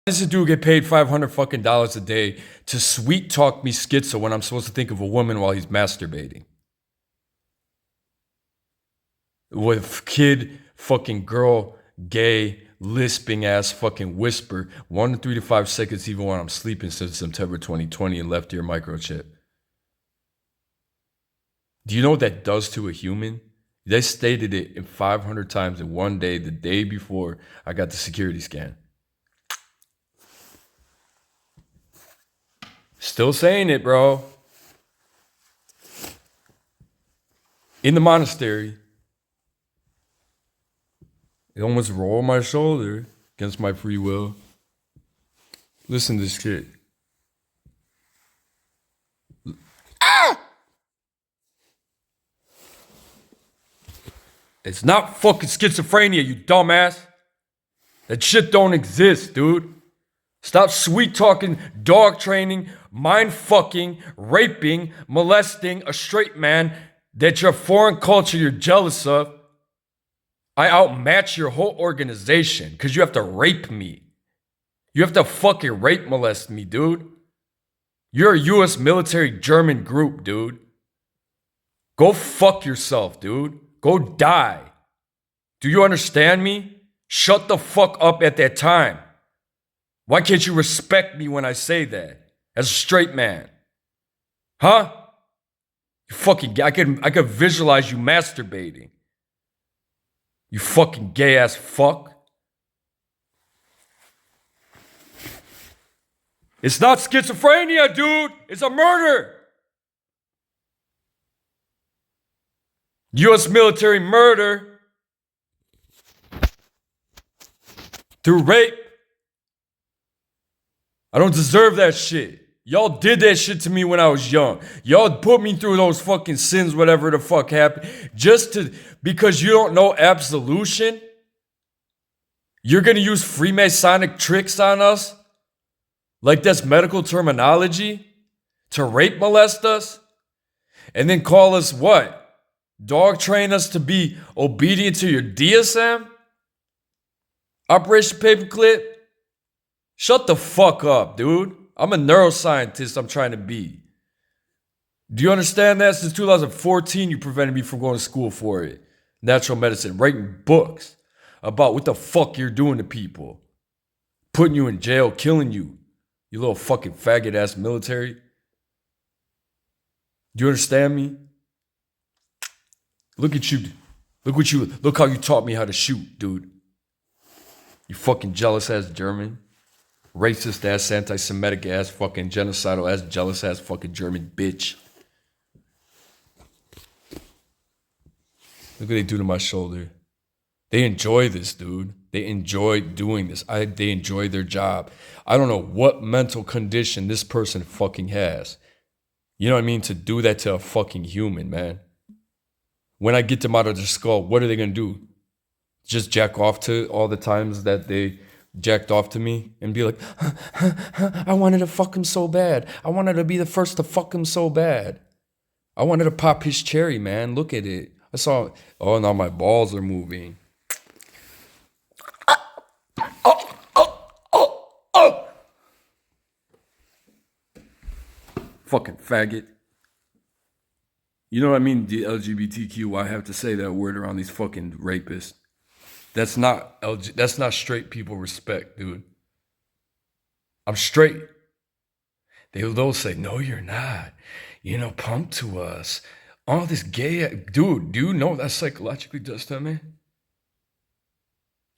Does a dude get paid $500 fucking dollars a day to sweet talk me schizo when I'm supposed to think of a woman while he's masturbating? With kid, fucking girl, gay, lisping ass fucking whisper, 1 to 3 to 5 seconds even when I'm sleeping since September 2020 and left ear microchip. Do you know what that does to a human? They stated it in 500 times in one day, the day before I got the security scan. Still saying it, bro. In the monastery, it almost rolled my shoulder against my free will. Listen to this shit. Ah! It's not fucking schizophrenia, you dumbass. That shit don't exist, dude. Stop sweet talking, dog training, mind fucking, raping, molesting a straight man that your foreign culture you're jealous of. I outmatch your whole organization because you have to rape me. You have to fucking rape molest me, dude. You're a US military German group, dude. Go fuck yourself, dude. Go die. Do you understand me? Shut the fuck up at that time. Why can't you respect me when I say that? As a straight man. Huh? You fucking, I could visualize you masturbating. You fucking gay ass fuck. It's not schizophrenia, dude. It's a murder. US military murder through rape. I don't deserve that shit. Y'all did that shit to me when I was young. Y'all put me through those fucking sins, whatever the fuck happened, because you don't know absolution. You're gonna use Freemasonic tricks on us? Like that's medical terminology? To rape molest us? And then call us what? Dog train us to be obedient to your DSM? Operation Paperclip? Shut the fuck up, dude. I'm a neuroscientist, I'm trying to be. Do you understand that? Since 2014, you prevented me from going to school for it. Natural medicine, writing books about what the fuck you're doing to people. Putting you in jail, killing you. You little fucking faggot ass military. Do you understand me? Look at you. Look how you taught me how to shoot, dude. You fucking jealous ass German. Racist ass, anti-Semitic ass, fucking genocidal ass, jealous ass, fucking German bitch. Look what they do to my shoulder. They enjoy this, dude. They enjoy doing this. They enjoy their job. I don't know what mental condition this person fucking has. You know what I mean? To do that to a fucking human, man. When I get them out of their skull, what are they gonna do? Just jack off to all the times that they jacked off to me and be like, I wanted to fuck him so bad. I wanted to be the first to fuck him so bad. I wanted to pop his cherry, man. Look at it. I saw, oh, now my balls are moving. Oh. Fucking faggot. You know what I mean? The LGBTQ, I have to say that word around these fucking rapists. That's not straight people respect, dude. I'm straight. They'll say, no, you're not. You know, pump to us. All this gay, dude, do you know what that psychologically does to me?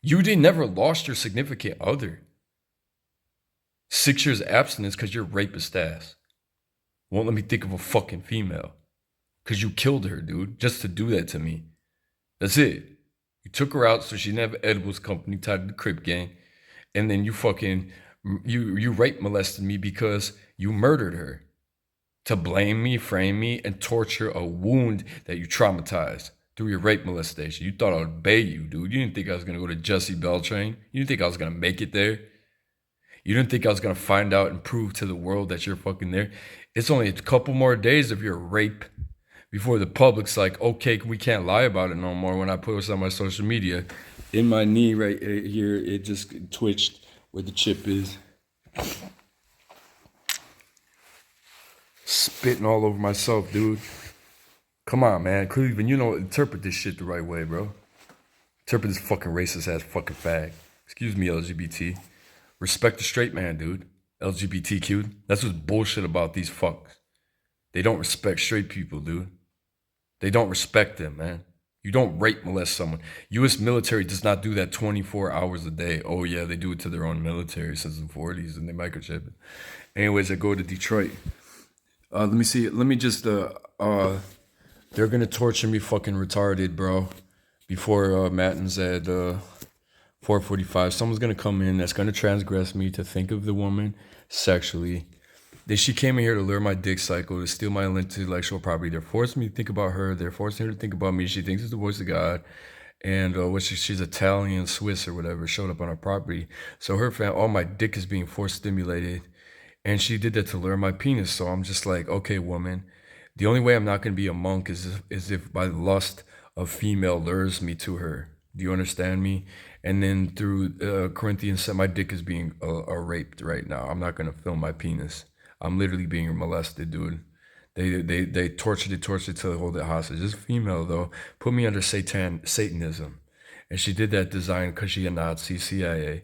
You never lost your significant other. 6 years abstinence because you're rapist ass. Won't let me think of a fucking female. Because you killed her, dude, just to do that to me. That's it. You took her out so she didn't have edibles company tied to the Crip gang. And then you fucking, you rape molested me because you murdered her. To blame me, frame me, and torture a wound that you traumatized through your rape molestation. You thought I would obey you, dude. You didn't think I was going to go to Jesse Beltrain. You didn't think I was going to make it there. You didn't think I was going to find out and prove to the world that you're fucking there. It's only a couple more days of your rape before the public's like, okay, we can't lie about it no more when I post on my social media. In my knee right here, it just twitched where the chip is. Spitting all over myself, dude. Come on, man. Cleveland, you know, interpret this shit the right way, bro. Interpret this fucking racist ass fucking fag. Excuse me, LGBT. Respect the straight man, dude. LGBTQ. That's what's bullshit about these fucks. They don't respect straight people, dude. They don't respect them, man. You don't rape molest someone. U.S. military does not do that 24 hours a day. Oh, yeah, they do it to their own military since the 40s and they microchip it. Anyways, I go to Detroit. Let me see. Let me just, they're going to torture me fucking retarded, bro. Before Matins at 4:45. Someone's going to come in that's going to transgress me to think of the woman sexually. She came in here to lure my dick cycle, to steal my intellectual property. They're forcing me to think about her. They're forcing her to think about me. She thinks it's the voice of God. And she's Italian, Swiss, or whatever, showed up on our property. So her all my dick is being force stimulated. And she did that to lure my penis. So I'm just like, okay, woman, the only way I'm not going to be a monk is if by lust of female lures me to her. Do you understand me? And then through Corinthians, my dick is being raped right now. I'm not going to film my penis. I'm literally being molested, dude. They tortured it to hold it hostage. This female, though, put me under Satanism. And she did that design because she a Nazi, CIA.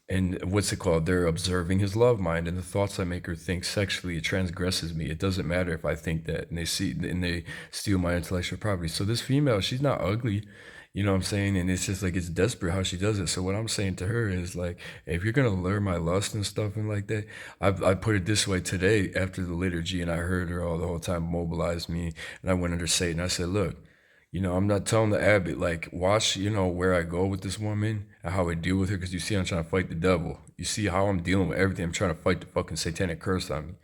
And what's it called? They're observing his love mind, and the thoughts I make her think sexually, it transgresses me. It doesn't matter if I think that, and they steal my intellectual property. So this female, she's not ugly. You know what I'm saying? And it's just like, it's desperate how she does it. So what I'm saying to her is like, if you're going to lure my lust and stuff and like that, I put it this way today after the liturgy, and I heard her all the whole time mobilize me. And I went under Satan. I said, look, you know, I'm not telling the abbot, like, watch, you know, where I go with this woman and how I deal with her. Because you see, I'm trying to fight the devil. You see how I'm dealing with everything. I'm trying to fight the fucking satanic curse on me.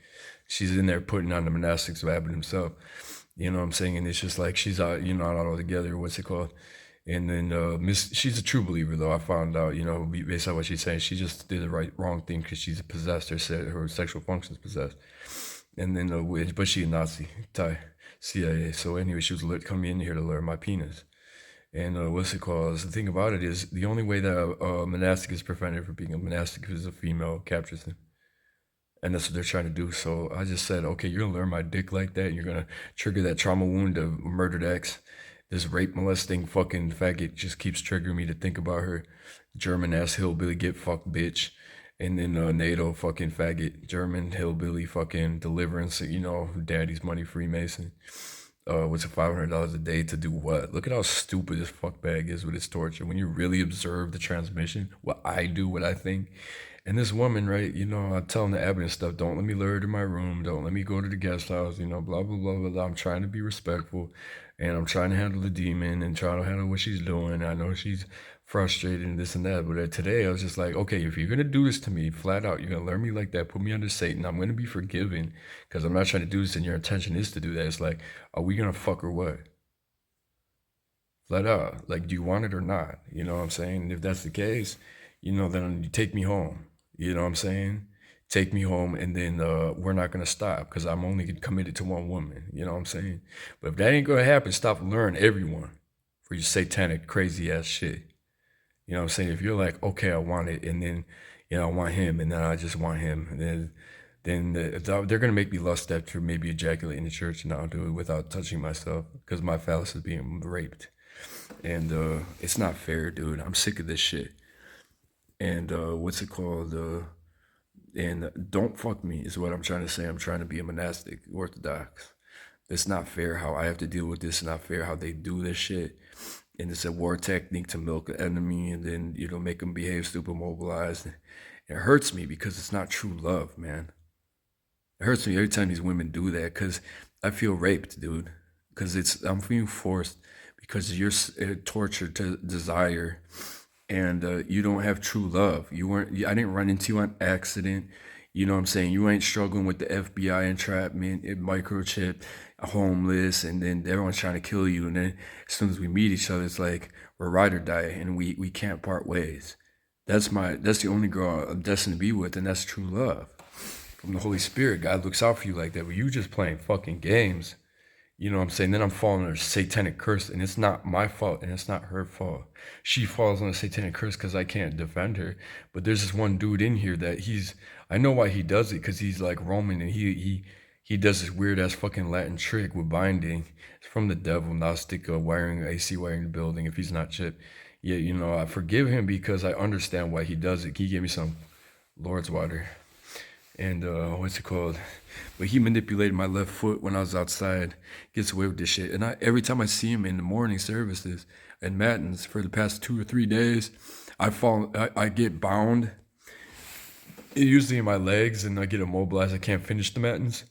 She's in there putting on the monastics of abbot himself. You know what I'm saying? And it's just like, she's out, you know, not all together. What's it called? And then she's a true believer, though. I found out, you know, based on what she's saying, she just did the wrong thing because she's possessed. Her sexual functions possessed. And then, but she a Nazi, Thai, CIA. So anyway, she was coming in here to learn my penis. And what's it called? The thing about it is, the only way that a monastic is prevented from being a monastic is a female captures him. And that's what they're trying to do. So I just said, okay, you're going to learn my dick like that. And you're going to trigger that trauma wound of murdered ex. This rape molesting fucking faggot just keeps triggering me to think about her. German ass hillbilly get fucked bitch. And then NATO fucking faggot. German hillbilly fucking deliverance. You know, daddy's money Freemason. What's it, $500 a day to do what? Look at how stupid this fuck bag is with its torture. When you really observe the transmission, what I do, what I think. And this woman, right, you know, I'm telling the abbot and stuff, don't let me lure her to my room. Don't let me go to the guest house, you know, blah, blah, blah, blah, blah. I'm trying to be respectful. And I'm trying to handle the demon and trying to handle what she's doing. I know she's frustrated and this and that. But today I was just like, okay, if you're going to do this to me flat out, you're going to learn me like that, put me under Satan, I'm going to be forgiven because I'm not trying to do this and your intention is to do that. It's like, are we going to fuck or what? Flat out. Like, do you want it or not? You know what I'm saying? And if that's the case, you know, then you take me home. You know what I'm saying? Take me home, and then we're not going to stop because I'm only committed to one woman. You know what I'm saying? But if that ain't going to happen, stop luring everyone for your satanic, crazy-ass shit. You know what I'm saying? If you're like, okay, I want it, and then, you know, I want him, and then I just want him, and then they're going to make me lust after maybe ejaculate in the church, and I'll do it without touching myself because my phallus is being raped. And it's not fair, dude. I'm sick of this shit. And what's it called? And don't fuck me is what I'm trying to say. I'm trying to be a monastic Orthodox. It's not fair how I have to deal with this. It's not fair how they do this shit. And it's a war technique to milk the enemy and then, you know, make them behave stupid, mobilized. It hurts me because it's not true love, man. It hurts me every time these women do that because I feel raped, dude. Because I'm being forced because you're tortured to desire. And you don't have true love. I didn't run into you on accident. You know what I'm saying? You ain't struggling with the FBI entrapment, microchip, homeless, and then everyone's trying to kill you. And then as soon as we meet each other, it's like we're ride or die, and we can't part ways. That's the only girl I'm destined to be with, and that's true love. From the Holy Spirit, God looks out for you like that. But you just playing fucking games. You know what I'm saying? Then I'm falling under satanic curse, and it's not my fault, and it's not her fault. She falls on a satanic curse because I can't defend her. But there's this one dude in here that I know why he does it, because he's like Roman, and he does this weird ass fucking Latin trick with binding. It's from the devil. Gnostic wiring, AC wiring the building. If he's not chipped, yeah, you know, I forgive him because I understand why he does it. He gave me some Lord's water, and what's it called? But he manipulated my left foot when I was outside. Gets away with this shit. And every time I see him in the morning services and matins for the past 2 or 3 days, I get bound, usually in my legs, and I get immobilized. I can't finish the matins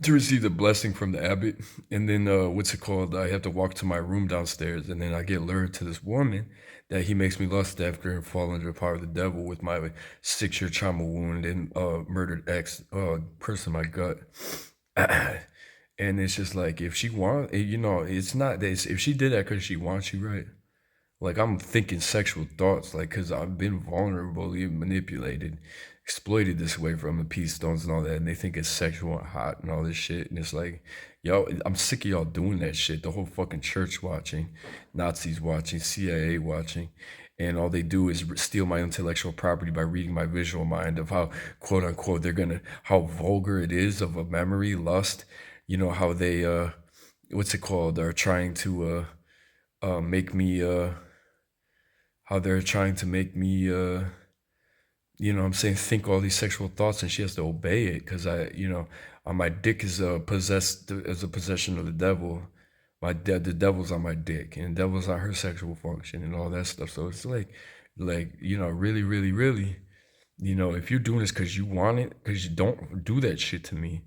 to receive the blessing from the abbot. And then what's it called? I have to walk to my room downstairs, and then I get lured to this woman that he makes me lust after and fall under the power of the devil with my 6-year trauma wound and murdered ex person in my gut. And it's just like, if she wants, you know, it's not that if she did that because she wants you, right? Like, I'm thinking sexual thoughts, like, because I've been vulnerably manipulated, exploited this way from the peace stones and all that, and they think it's sexual and hot and all this shit. And it's like, yo, I'm sick of y'all doing that shit. The whole fucking church watching, Nazis watching, CIA watching, and all they do is steal my intellectual property by reading my visual mind of how, quote unquote, how vulgar it is of a memory, lust, you know, how they, what's it called, are trying to make me, how they're trying to make me, you know what I'm saying, think all these sexual thoughts, and she has to obey it because you know, my dick is possessed as a possession of the devil. The devil's on my dick, and the devil's on her sexual function and all that stuff. So it's like, you know, really, really, really, you know, if you're doing this because you want it, because you don't do that shit to me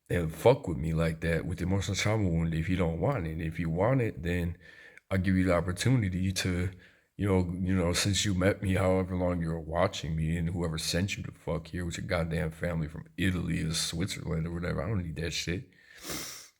and fuck with me like that with the emotional trauma wound if you don't want it. If you want it, then I'll give you the opportunity to, you know, since you met me, however long you were watching me, and whoever sent you to fuck here with your goddamn family from Italy or Switzerland or whatever, I don't need that shit.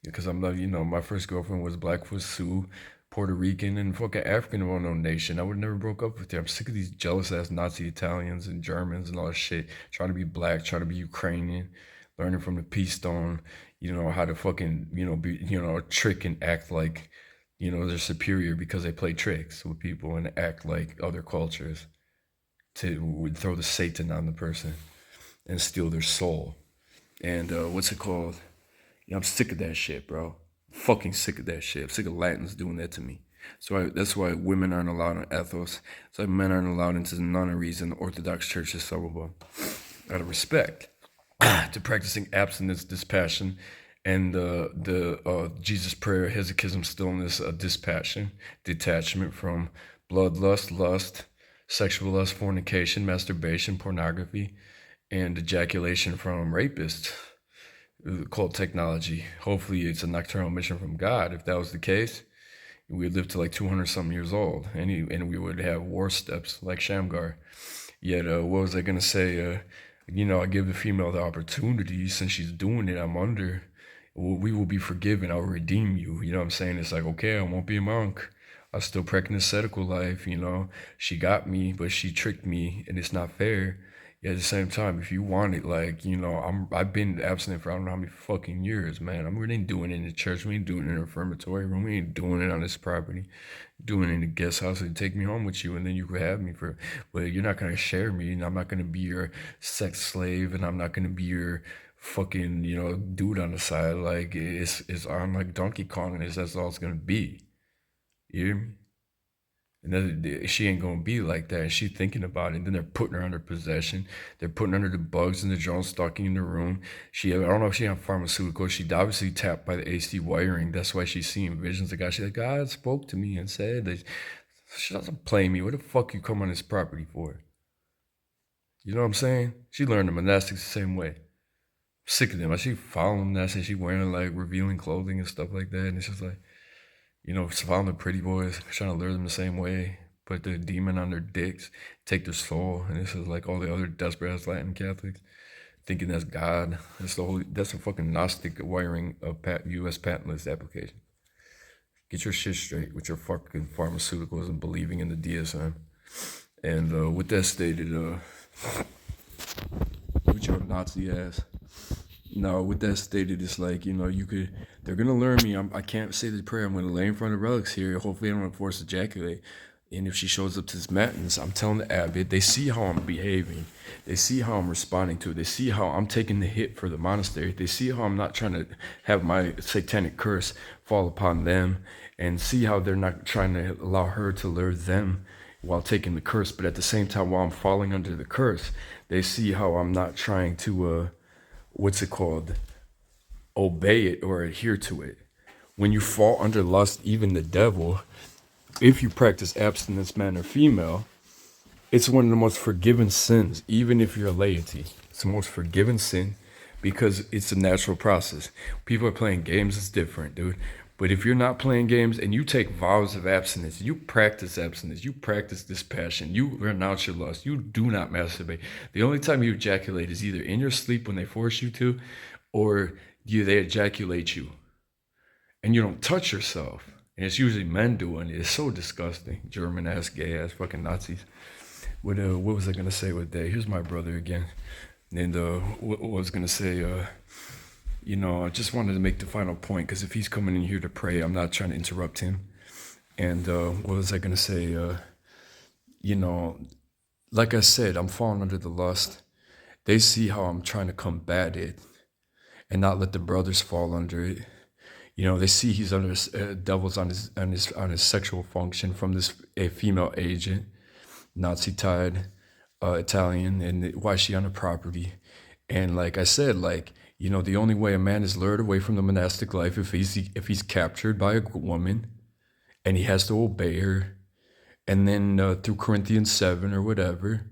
Because I'm not, you know, my first girlfriend was Blackfoot Sioux, Puerto Rican, and fucking African of no nation. I would never broke up with her. I'm sick of these jealous ass Nazi Italians and Germans and all that shit. Trying to be black, trying to be Ukrainian, learning from the peace stone, you know, how to fucking, you know, be, you know, trick and act like, you know, they're superior because they play tricks with people and act like other cultures to throw the Satan on the person and steal their soul. And what's it called? Yeah, I'm sick of that shit, bro. Fucking sick of that shit. I'm sick of Latins doing that to me. So that's why women aren't allowed in ethos. That's why men aren't allowed into the nunneries and the Orthodox churches. So out of respect to practicing abstinence, dispassion, and the Jesus prayer, hesychism, stillness, dispassion, detachment from bloodlust, lust, sexual lust, fornication, masturbation, pornography, and ejaculation from rapists. Called technology. Hopefully it's a nocturnal mission from God. If that was the case, we'd live to like 200 something years old, and we would have war steps like Shamgar. Yet, what was I gonna say? You know, I give the female the opportunity. Since she's doing it, I'm under. We will be forgiven. I'll redeem you. You know what I'm saying? It's like, okay, I won't be a monk. I'll still practice ascetical life. You know, she got me, but she tricked me, and it's not fair. Yet at the same time, if you want it, like, you know, I've been abstinent for I don't know how many fucking years, man. We ain't doing it in the church. We ain't doing it in a reformatory room. We ain't doing it on this property. Doing it in the guest house and take me home with you, and then you could have me for. Well, you're not gonna share me, and I'm not gonna be your sex slave, and I'm not gonna be your fucking, you know, dude on the side. Like it's on like Donkey Kong, and that's all it's gonna be. You hear me? And she ain't gonna be like that. And she thinking about it. And then they're putting her under possession. They're putting her under the bugs and the drones stalking in the room. I don't know if she on pharmaceuticals. She obviously tapped by the AC wiring. That's why she's seeing visions of God. She's like, God spoke to me and said that she doesn't play me. What the fuck you come on this property for? You know what I'm saying? She learned the monastics the same way. I'm sick of them. I see following that, and she wearing like revealing clothing and stuff like that. And it's just like, you know, following the pretty boys, trying to lure them the same way, put the demon on their dicks, take their soul. And this is like all the other desperate ass Latin Catholics thinking that's God. That's a fucking Gnostic wiring of U.S. patent list application. Get your shit straight with your fucking pharmaceuticals and believing in the DSM. And with that stated, with your Nazi ass. Now, with that stated, it's like, you know, you could They're gonna learn me. I can't say the prayer. I'm gonna lay in front of relics here. Hopefully, I don't force ejaculate. And if she shows up to this matins, I'm telling the abbot. They see how I'm behaving. They see how I'm responding to it. They see how I'm taking the hit for the monastery. They see how I'm not trying to have my satanic curse fall upon them, and see how they're not trying to allow her to lure them while taking the curse. But at the same time, while I'm falling under the curse, they see how I'm not trying to obey it or adhere to it. When you fall under lust, even the devil, if you practice abstinence, man or female, it's one of the most forgiven sins, even if you're a laity. It's the most forgiven sin because it's a natural process. People are playing games, it's different, dude. But if you're not playing games and you take vows of abstinence, you practice abstinence, you practice dispassion, you renounce your lust, you do not masturbate. The only time you ejaculate is either in your sleep when they force you to, or they ejaculate you. And you don't touch yourself. And it's usually men doing it. It's so disgusting. German ass, gay ass, fucking Nazis. What was I gonna say with that? Here's my brother again. And what was gonna say? I just wanted to make the final point because if he's coming in here to pray, I'm not trying to interrupt him. And what was I gonna say? Like I said, I'm falling under the lust. They see how I'm trying to combat it and not let the brothers fall under it. They see he's under devils on his sexual function from this a female agent, Nazi-tied Italian, and why is she on the property? And like I said, the only way a man is lured away from the monastic life if he's captured by a woman, and he has to obey her, and then through Corinthians 7 or whatever,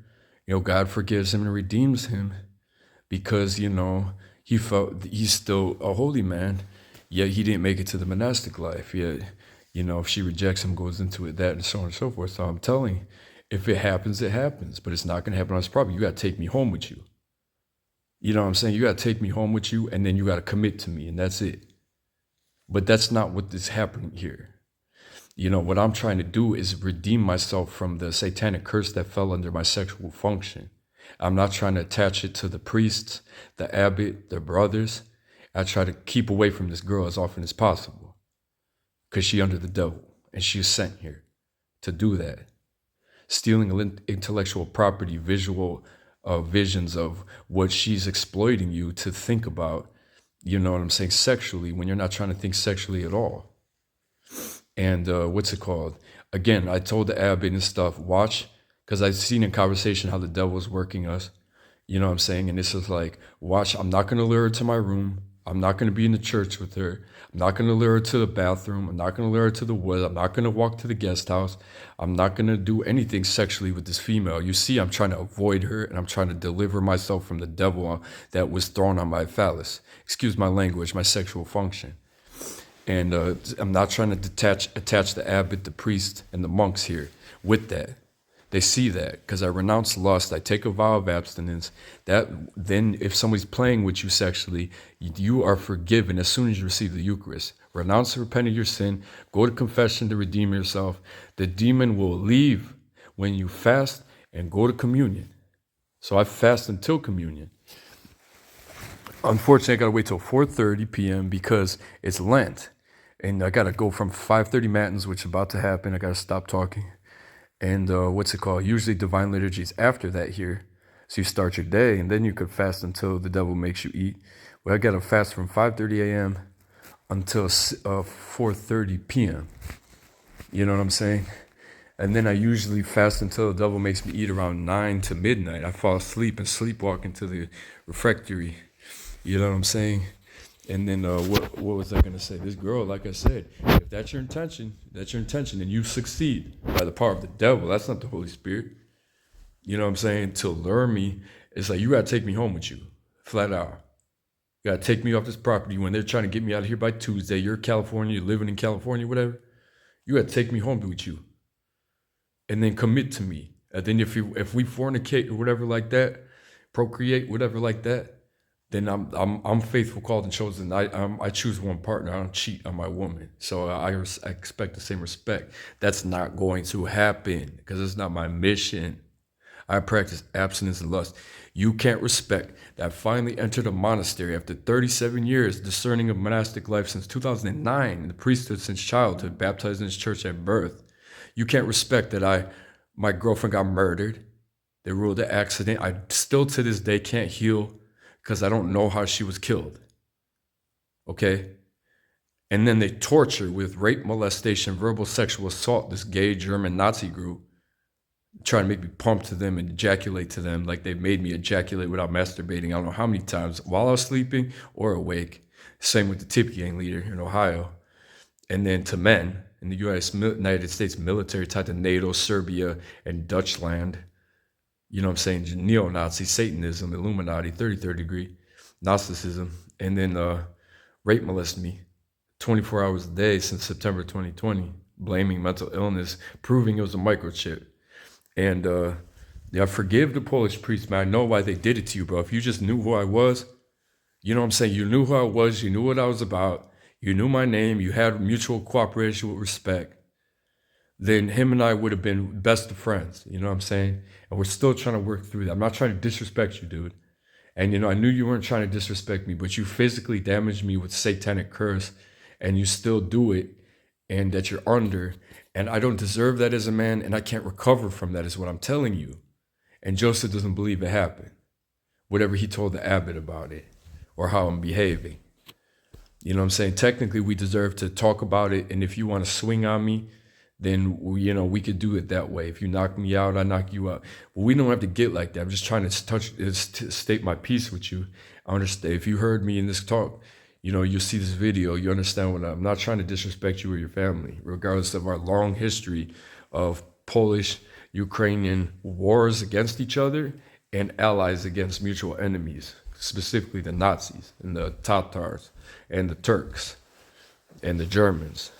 God forgives him and redeems him because he felt he's still a holy man. Yet he didn't make it to the monastic life. Yet, if she rejects him, goes into it, that, and so on and so forth. So I'm telling you, if it happens, it happens. But it's not going to happen on his property. You got to take me home with you. You know what I'm saying? You got to take me home with you, and then you got to commit to me, and that's it. But that's not what is happening here. What I'm trying to do is redeem myself from the satanic curse that fell under my sexual function. I'm not trying to attach it to the priests, the abbot, the brothers. I try to keep away from this girl as often as possible because she's under the devil and she's sent here to do that. Stealing intellectual property, visual visions of what she's exploiting you to think about, sexually when you're not trying to think sexually at all. And Again, I told the abbot and stuff, watch, because I've seen in conversation how the devil is working us. And this is like, watch, I'm not going to lure her to my room. I'm not going to be in the church with her. I'm not going to lure her to the bathroom. I'm not going to lure her to the woods. I'm not going to walk to the guest house. I'm not going to do anything sexually with this female. You see, I'm trying to avoid her and I'm trying to deliver myself from the devil that was thrown on my phallus. Excuse my language, my sexual function. And I'm not trying to attach the abbot, the priest, and the monks here with that. They see that because I renounce lust. I take a vow of abstinence. Then if somebody's playing with you sexually, you are forgiven as soon as you receive the Eucharist. Renounce and repent of your sin. Go to confession to redeem yourself. The demon will leave when you fast and go to communion. So I fast until communion. Unfortunately, I got to wait till 4:30 p.m. because it's Lent. And I got to go from 5:30 matins, which is about to happen. I got to stop talking. And usually divine liturgy is after that here. So you start your day and then you could fast until the devil makes you eat. Well, I got to fast from 5:30 a.m. until 4:30 p.m. You know what I'm saying? And then I usually fast until the devil makes me eat around 9 to midnight. I fall asleep and sleepwalk into the refectory. You know what I'm saying? And then what was I going to say? This girl, like I said, if that's your intention, and you succeed by the power of the devil. That's not the Holy Spirit. You know what I'm saying? To lure me, it's like you got to take me home with you, flat out. You got to take me off this property when they're trying to get me out of here by Tuesday. You're California, you're living in California, whatever. You got to take me home with you. And then commit to me. And then if we fornicate or whatever like that, procreate, whatever like that, then I'm faithful, called, and chosen. I choose one partner. I don't cheat on my woman. So I expect the same respect. That's not going to happen because it's not my mission. I practice abstinence and lust. You can't respect that I finally entered a monastery after 37 years, discerning of monastic life since 2009, in the priesthood since childhood, baptized in this church at birth. You can't respect that my girlfriend got murdered. They ruled an accident. I still to this day can't heal because I don't know how she was killed. Okay? And then they torture with rape, molestation, verbal sexual assault, this gay German Nazi group, trying to make me pump to them and ejaculate to them like they made me ejaculate without masturbating. I don't know how many times while I was sleeping or awake. Same with the Tip Gang leader in Ohio. And then to men in the United States military tied to NATO, Serbia, and Dutchland. You know what I'm saying? Neo-Nazi, Satanism, Illuminati, 33rd degree, Gnosticism. And then rape molested me 24 hours a day since September 2020, blaming mental illness, proving it was a microchip. And I forgive the Polish priest, man. I know why they did it to you, bro. If you just knew who I was, you know what I'm saying? You knew who I was. You knew what I was about. You knew my name. You had mutual cooperation with respect. Then him and I would have been best of friends. You know what I'm saying? And we're still trying to work through that. I'm not trying to disrespect you, dude. And, you know, I knew you weren't trying to disrespect me, but you physically damaged me with satanic curse, and you still do it, and that you're under. And I don't deserve that as a man, and I can't recover from that is what I'm telling you. And Joseph doesn't believe it happened. Whatever he told the abbot about it, or how I'm behaving. You know what I'm saying? Technically, we deserve to talk about it, and if you want to swing on me, then, you know, we could do it that way. If you knock me out, I knock you out. But we don't have to get like that. I'm just trying to state my piece with you. I understand. If you heard me in this talk, you know, you see this video, you understand what I'm not trying to disrespect you or your family, regardless of our long history of Polish, Ukrainian wars against each other and allies against mutual enemies, specifically the Nazis and the Tatars and the Turks and the Germans.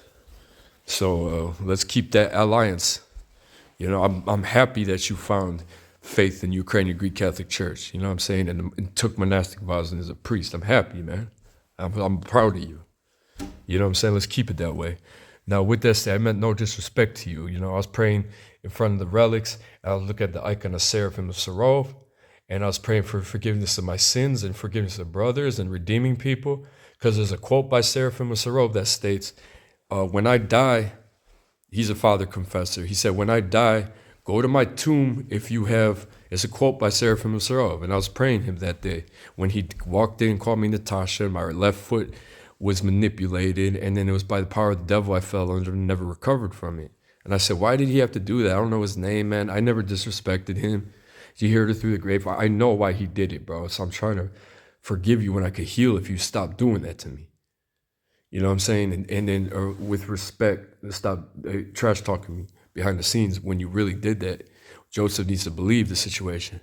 So let's keep that alliance. You know, I'm happy that you found faith in Ukrainian Greek Catholic Church. You know what I'm saying? And took monastic vows and as a priest. I'm happy, man. I'm proud of you. You know what I'm saying? Let's keep it that way. Now, with that said, I meant no disrespect to you. You know, I was praying in front of the relics. And I was looking at the icon of Seraphim of Sarov. And I was praying for forgiveness of my sins and forgiveness of brothers and redeeming people. Because there's a quote by Seraphim of Sarov that states, when I die, he's a father confessor. He said, when I die, go to my tomb if you have, it's a quote by Seraphim of Sarov. And I was praying him that day when he walked in and called me Natasha, and my left foot was manipulated. And then it was by the power of the devil I fell under and never recovered from it. And I said, why did he have to do that? I don't know his name, man. I never disrespected him. You heard it through the grave. I know why he did it, bro. So I'm trying to forgive you when I could heal if you stop doing that to me. You know what I'm saying? And then with respect, stop trash talking me behind the scenes when you really did that. Joseph needs to believe the situation.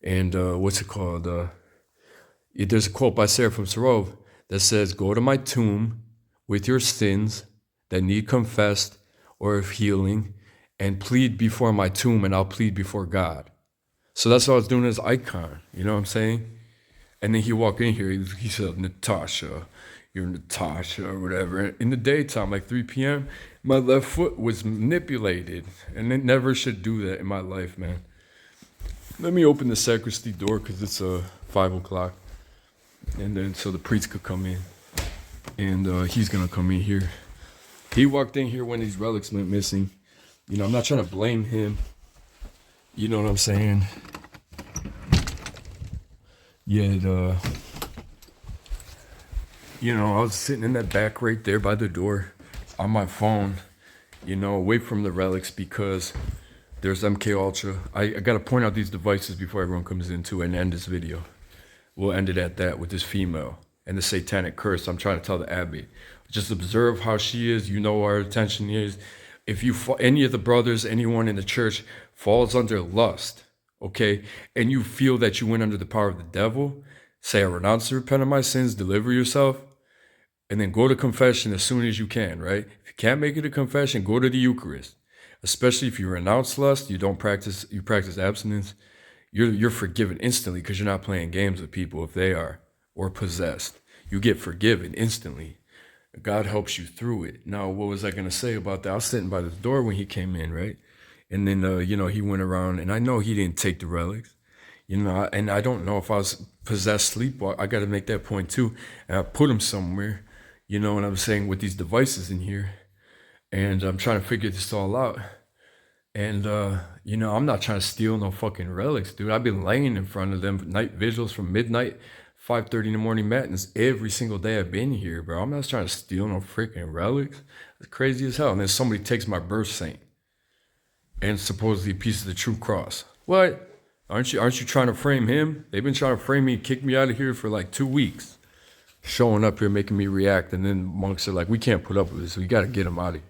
And what's it called? There's a quote by Seraphim Sarov that says, go to my tomb with your sins that need confessed or of healing and plead before my tomb and I'll plead before God. So that's what I was doing as icon. You know what I'm saying? And then he walked in here, he said, Natasha. You're Natasha or whatever. In the daytime, like 3 p.m., my left foot was manipulated. And it never should do that in my life, man. Let me open the sacristy door because it's 5 o'clock. And then so the priest could come in. And he's going to come in here. He walked in here when these relics went missing. You know, I'm not trying to blame him. You know what I'm saying? Yeah, you know, I was sitting in that back right there by the door on my phone, you know, away from the relics because there's MK Ultra. I got to point out these devices before everyone comes in too and end this video. We'll end it at that with this female and the satanic curse. I'm trying to tell the abbot. Just observe how she is. You know our attention is. If you any of the brothers, anyone in the church falls under lust, okay, and you feel that you went under the power of the devil, say, I renounce and repent of my sins, deliver yourself, and then go to confession as soon as you can, right? If you can't make it to confession, go to the Eucharist. Especially if you renounce lust, you practice abstinence, you're forgiven instantly because you're not playing games with people if they are, or possessed. You get forgiven instantly. God helps you through it. Now, what was I going to say about that? I was sitting by the door when he came in, right? And then, he went around, and I know he didn't take the relics. And I don't know if I was possessed sleepwalk. I got to make that point too. And I put him somewhere, and I'm saying with these devices in here, and I'm trying to figure this all out. And I'm not trying to steal no fucking relics, dude. I've been laying in front of them night vigils from midnight, 5:30 in the morning matins every single day I've been here, bro. I'm not trying to steal no freaking relics. It's crazy as hell. And then somebody takes my birth saint and supposedly a piece of the true cross. What? Aren't you trying to frame him? They've been trying to frame me and kick me out of here for like 2 weeks. Showing up here, making me react, and then monks are like, we can't put up with this. We got to get him out of here.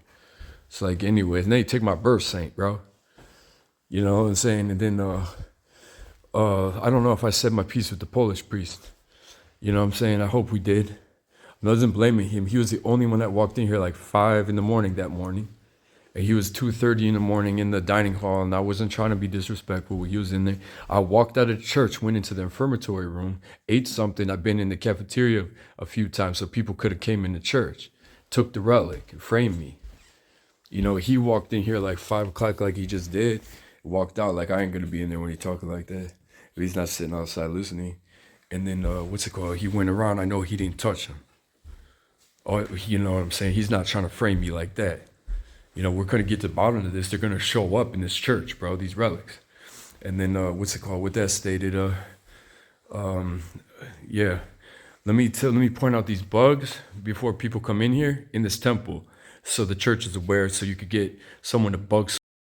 It's like, anyways, and they take my birth saint, bro. You know what I'm saying? And then, I don't know if I said my piece with the Polish priest. You know what I'm saying? I hope we did. I wasn't blaming him. He was the only one that walked in here like 5 in the morning that morning. And he was 2:30 in the morning in the dining hall, and I wasn't trying to be disrespectful. He was in there. I walked out of the church, went into the infirmary room, ate something. I've been in the cafeteria a few times, so people could have came in the church, took the relic, and framed me. He walked in here like 5 o'clock like he just did, walked out like I ain't going to be in there when he talking like that. If he's not sitting outside listening. And then, he went around. I know he didn't touch him. Oh, you know what I'm saying? He's not trying to frame me like that. We're going to get to the bottom of this. They're going to show up in this church, bro, these relics. And then, with that stated, yeah. Let me point out these bugs before people come in here in this temple, so the church is aware, so you could get someone to bug